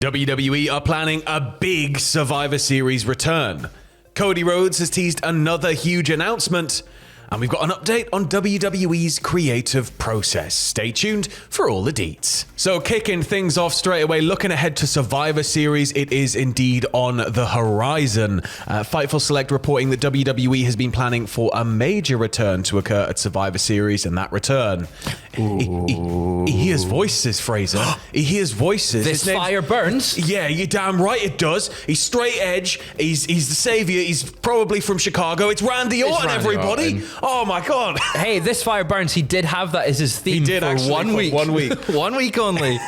WWE are planning a big Survivor Series return. Cody Rhodes has teased another huge announcement, and we've got an update on WWE's creative process. Stay tuned for all the deets. So kicking things off straight away, looking ahead to Survivor Series, it is indeed on the horizon. Fightful Select reporting that WWE has been planning for a major return to occur at Survivor Series, and that return... He hears voices, Fraser. He hears voices. This fire burns. Yeah, you're damn right it does. He's straight edge. He's the savior. He's probably from Chicago. It's Randy Orton, everybody. Orton. Oh my God. Hey, this fire burns. He did have that as his theme for actually, 1 week. 1 week. 1 week only.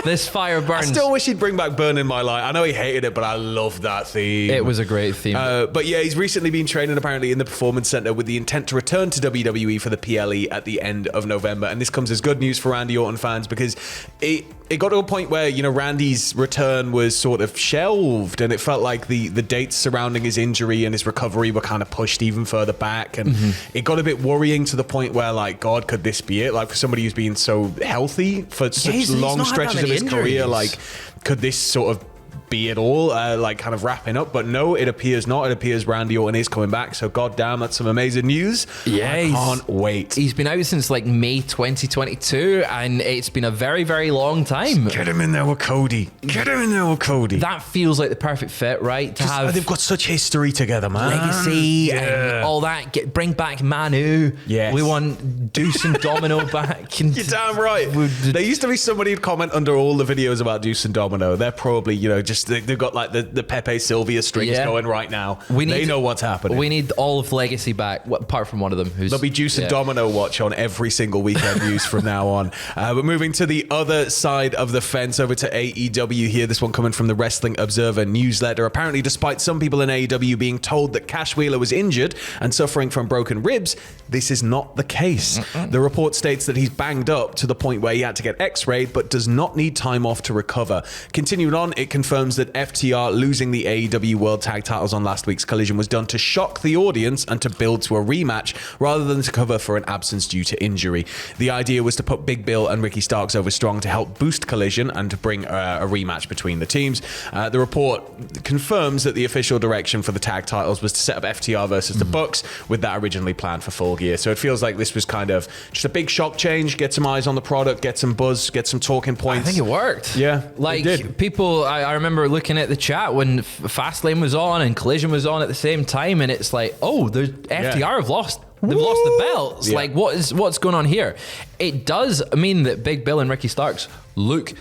This fire burns. I still wish he'd bring back Burn in My Life. I know he hated it, but I love that theme. It was a great theme. But yeah, he's recently been training apparently in the Performance Center with the intent to return to WWE for the PLE at the end of November. And this comes as good news for Randy Orton fans because it got to a point where, you know, Randy's return was sort of shelved and it felt like the dates surrounding his injury and his recovery were kind of pushed even further back. And it got a bit worrying to the point where, like, God, could this be it? Like, for somebody who's been so healthy for such long stretches of his career, like, could this sort of be it all, like kind of wrapping up? But no, it appears not. It appears Randy Orton is coming back, so goddamn, that's some amazing news. Yeah, I can't wait. He's been out since like May 2022 and it's been a very, very long time. Get him in there with Cody. Get him in there with Cody. That feels like the perfect fit, right? To have they've got such history together, man. Legacy and all that. Bring back Manu. Yes. We want Deuce and Domino back. And you're damn right. There used to be somebody who'd comment under all the videos about Deuce and Domino. They're probably, you know, just they've got like the Pepe Sylvia strings going right now. They know what's happening. We need all of Legacy back, apart from one of them. There'll be Juice and Domino watch on every single weekend news from now on. But moving to the other side of the fence, over to AEW here. This one coming from the Wrestling Observer newsletter. Apparently, despite some people in AEW being told that Cash Wheeler was injured and suffering from broken ribs, this is not the case. The report states that he's banged up to the point where he had to get x-rayed, but does not need time off to recover. Continuing on, it confirms that FTR losing the AEW World Tag Titles on last week's Collision was done to shock the audience and to build to a rematch rather than to cover for an absence due to injury. The idea was to put Big Bill and Ricky Starks over strong to help boost Collision and to bring a rematch between the teams. The report confirms that the official direction for the tag titles was to set up FTR versus the Bucks, with that originally planned for Full Gear. So it feels like this was kind of just a big shock change, get some eyes on the product, get some buzz, get some talking points. I think it worked. Yeah, like it did. People, I remember looking at the chat when Fastlane was on and Collision was on at the same time, and it's like, oh, the FTR have lost. They've lost the belts. Yeah. Like, what's going on here? It does mean that Big Bill and Ricky Starks look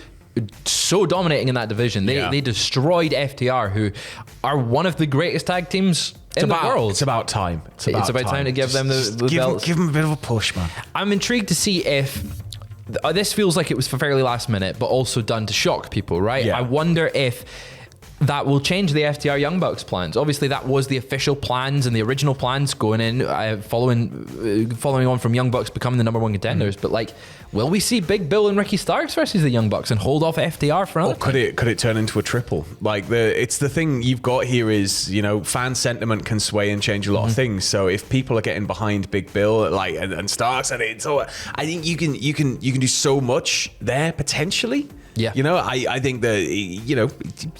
so dominating in that division. They destroyed FTR, who are one of the greatest tag teams in the world. It's about time. It's about time to give them the belts. Give them a bit of a push, man. I'm intrigued to see if this feels like it was for fairly last minute, but also done to shock people, right? Yeah. I wonder if that will change the FTR Young Bucks plans. Obviously, that was the official plans and the original plans going in, following on from Young Bucks becoming the number one contenders. But like, will we see Big Bill and Ricky Starks versus the Young Bucks and hold off FTR for another? Or could it turn into a triple? Like it's the thing you've got here is, you know, fan sentiment can sway and change a lot of things. So if people are getting behind Big Bill like and Starks, and I think you can do so much there potentially. Yeah, you know, I think that, you know,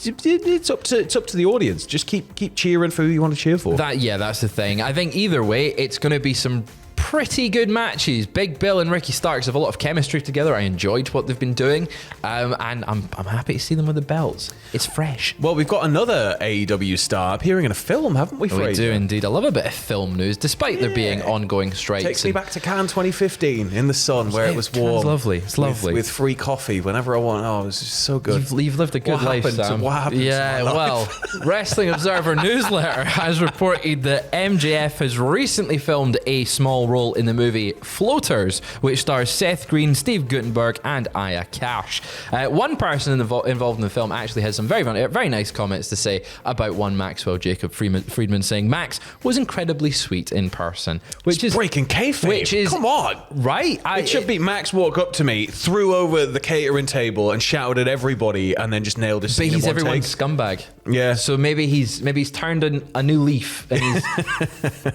it's up to the audience. Just keep cheering for who you want to cheer for. That's the thing. I think either way, it's going to be some pretty good matches. Big Bill and Ricky Starks have a lot of chemistry together. I enjoyed what they've been doing, and I'm happy to see them with the belts. It's fresh. Well, we've got another AEW star appearing in a film, haven't we, Fraser? We do indeed. I love a bit of film news, despite there being ongoing strikes. Takes me back to Cannes 2015 in the sun where it was warm. It's lovely. It's lovely. With free coffee whenever I want. Oh, it was just so good. You've lived a good life, Sam. What happened to my life? Well, Wrestling Observer newsletter has reported that MJF has recently filmed a small role in the movie Floaters, which stars Seth Green, Steve Guttenberg, and Aya Cash. One person involved in the film actually has some very nice comments to say about one Maxwell Jacob Friedman, saying Max was incredibly sweet in person, which is breaking kayfabe. Come on, right? It should be Max walk up to me, threw over the catering table, and shouted at everybody, and then just nailed his. But he's everyone's scumbag. Yeah. So maybe he's turned a new leaf, and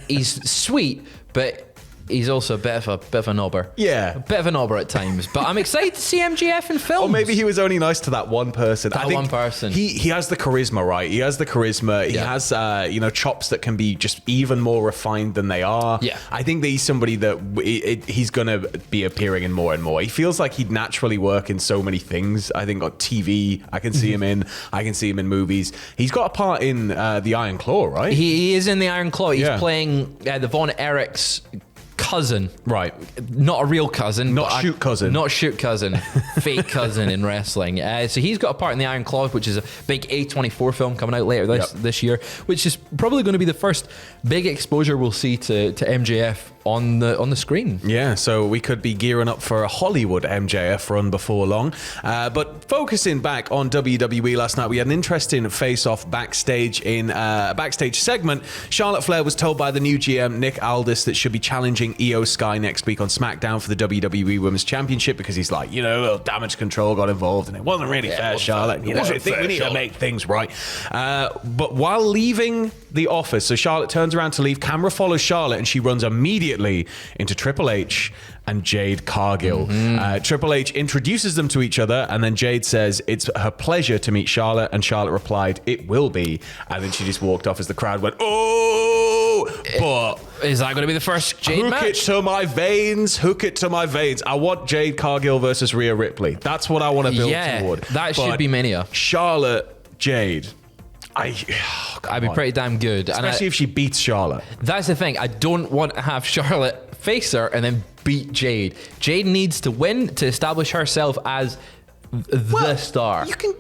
he's sweet, but He's also a bit of a knobber. Yeah. A bit of a knobber at times. But I'm excited to see MJF in films. Or maybe he was only nice to that one person. That one person. He has the charisma, right? He has the charisma. He has, chops that can be just even more refined than they are. Yeah. I think that he's somebody that he's going to be appearing in more and more. He feels like he'd naturally work in so many things. I think on TV, I can see him in. I can see him in movies. He's got a part in the Iron Claw, right? He is in the Iron Claw. He's playing the Von Erich's cousin, right? Not a real cousin, not shoot cousin, fake cousin in wrestling. So he's got a part in the Iron Claw, which is a big A24 film coming out later this year, which is probably going to be the first big exposure we'll see to MJF on the screen. Yeah, so we could be gearing up for a Hollywood MJF run before long. But focusing back on WWE last night, we had an interesting face-off backstage in a backstage segment. Charlotte Flair was told by the new GM, Nick Aldis, that she'll be challenging Io Sky next week on SmackDown for the WWE Women's Championship because he's like, a little damage control got involved and it wasn't really fair, Charlotte. I think we need to make things right. But while leaving the office, so Charlotte turns around to leave, camera follows Charlotte and she runs immediately into Triple H and Jade Cargill. Triple H introduces them to each other and then Jade says it's her pleasure to meet Charlotte, and Charlotte replied, it will be, and then she just walked off as the crowd went, oh, but is that going to be the first Jade match? Hook it to my veins. I want Jade Cargill versus Rhea Ripley. That's what I want to build toward. That should be Mania. Charlotte, Jade, I'd be pretty damn good. Especially if she beats Charlotte. That's the thing. I don't want to have Charlotte face her and then beat Jade. Jade needs to win to establish herself as the star. You can,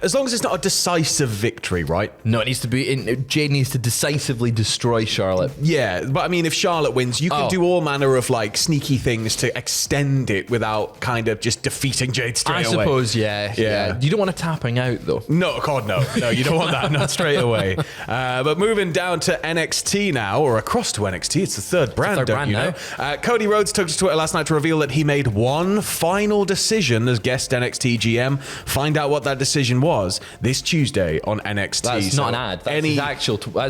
as long as it's not a decisive victory, right? No, it needs to be. Jade needs to decisively destroy Charlotte. Yeah, but I mean, if Charlotte wins, you can do all manner of like sneaky things to extend it without kind of just defeating Jade straight away. I suppose, yeah. You don't want her tapping out though. No, God, no, you don't want that, not straight away. But moving down to NXT now, or across to NXT, it's the third brand, don't you know? Cody Rhodes took to Twitter last night to reveal that he made one final decision as guest NXT GM. Find out what that decision was this Tuesday on NXT. That's not an ad. That's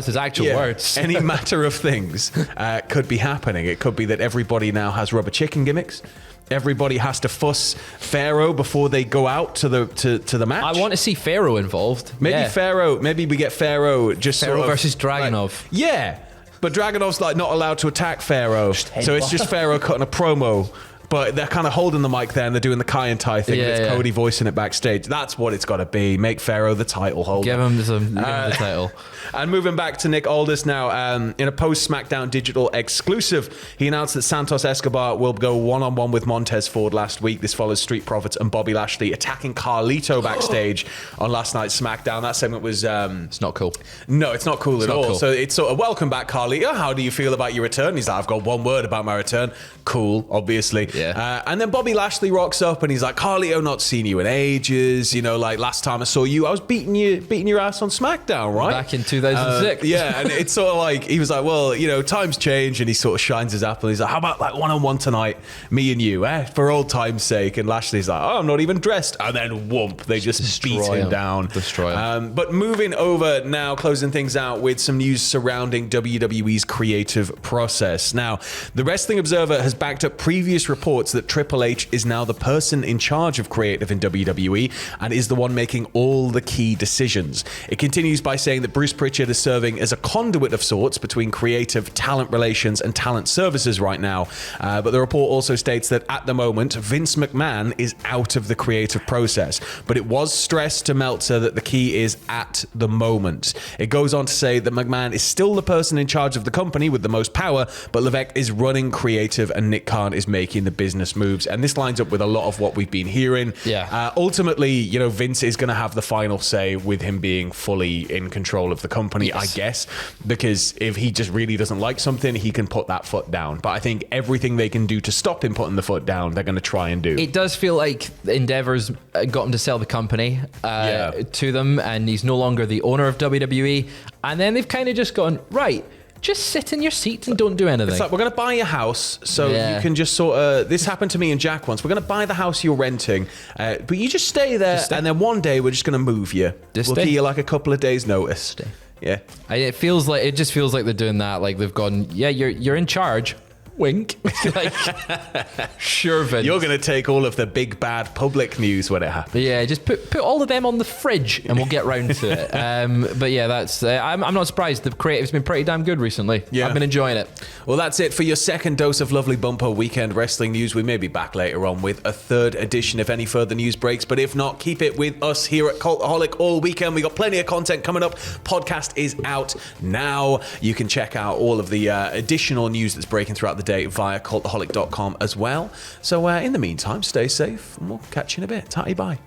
his actual words. Any matter of things could be happening. It could be that everybody now has rubber chicken gimmicks. Everybody has to fuss Pharaoh before they go out to the match. I want to see Pharaoh involved. Maybe we get Pharaoh just Pharaoh versus Dragunov. But Dragunov's like not allowed to attack Pharaoh. So it's just Pharaoh cutting a promo. But they're kind of holding the mic there and they're doing the Kai and Tai thing. It's Cody voicing it backstage. That's what it's got to be. Make Pharaoh the title holder. Give him the title. And moving back to Nick Aldis now, in a post-SmackDown Digital exclusive, he announced that Santos Escobar will go one-on-one with Montez Ford last week. This follows Street Profits and Bobby Lashley attacking Carlito backstage on last night's SmackDown. That segment was... it's not cool. No, it's not cool at all. Cool. So it's sort of, welcome back, Carlito. How do you feel about your return? He's like, I've got one word about my return. Cool, obviously. Yeah. And then Bobby Lashley rocks up and he's like, Carlito, not seen you in ages. Like last time I saw you, I was beating your ass on SmackDown, right? Back in 2006. And it's sort of like, he was like, well, times change, and he sort of shines his apple. He's like, how about like one-on-one tonight, me and you, for old time's sake? And Lashley's like, oh, I'm not even dressed. And then whoomp, they just beat him down. Destroy him. But moving over now, closing things out with some news surrounding WWE's creative process. Now, the Wrestling Observer has backed up previous reports that Triple H is now the person in charge of creative in WWE and is the one making all the key decisions. It continues by saying that Bruce Pritchard is serving as a conduit of sorts between creative, talent relations and talent services right now. But the report also states that at the moment, Vince McMahon is out of the creative process. But it was stressed to Meltzer that the key is at the moment. It goes on to say that McMahon is still the person in charge of the company with the most power, but Levesque is running creative and Nick Khan is making the business moves. And this lines up with a lot of what we've been hearing. Ultimately, Vince is going to have the final say with him being fully in control of the company, I guess, because if he just really doesn't like something, he can put that foot down. But I think everything they can do to stop him putting the foot down, they're going to try and do. It does feel like Endeavor's got him to sell the company to them, and he's no longer the owner of WWE. And then they've kind of just gone, right, just sit in your seat and don't do anything. It's like, we're going to buy your house so you can just sort of... This happened to me and Jack once. We're going to buy the house you're renting, but you just stay there, and then one day we're just going to move you. We'll give you like a couple of days' notice. Yeah. It just feels like they're doing that. Like they've gone, you're in charge, Wink. Like, sure, Vince. You're going to take all of the big bad public news when it happens. Yeah, just put all of them on the fridge and we'll get round to it. But yeah, that's I'm not surprised. The creative's been pretty damn good recently. Yeah. I've been enjoying it. Well, that's it for your second dose of lovely bumper weekend wrestling news. We may be back later on with a third edition if any further news breaks. But if not, keep it with us here at Cultaholic all weekend. We got plenty of content coming up. Podcast is out now. You can check out all of the additional news that's breaking throughout the day via cultaholic.com as well. So in the meantime, stay safe and we'll catch you in a bit. Tatty bye.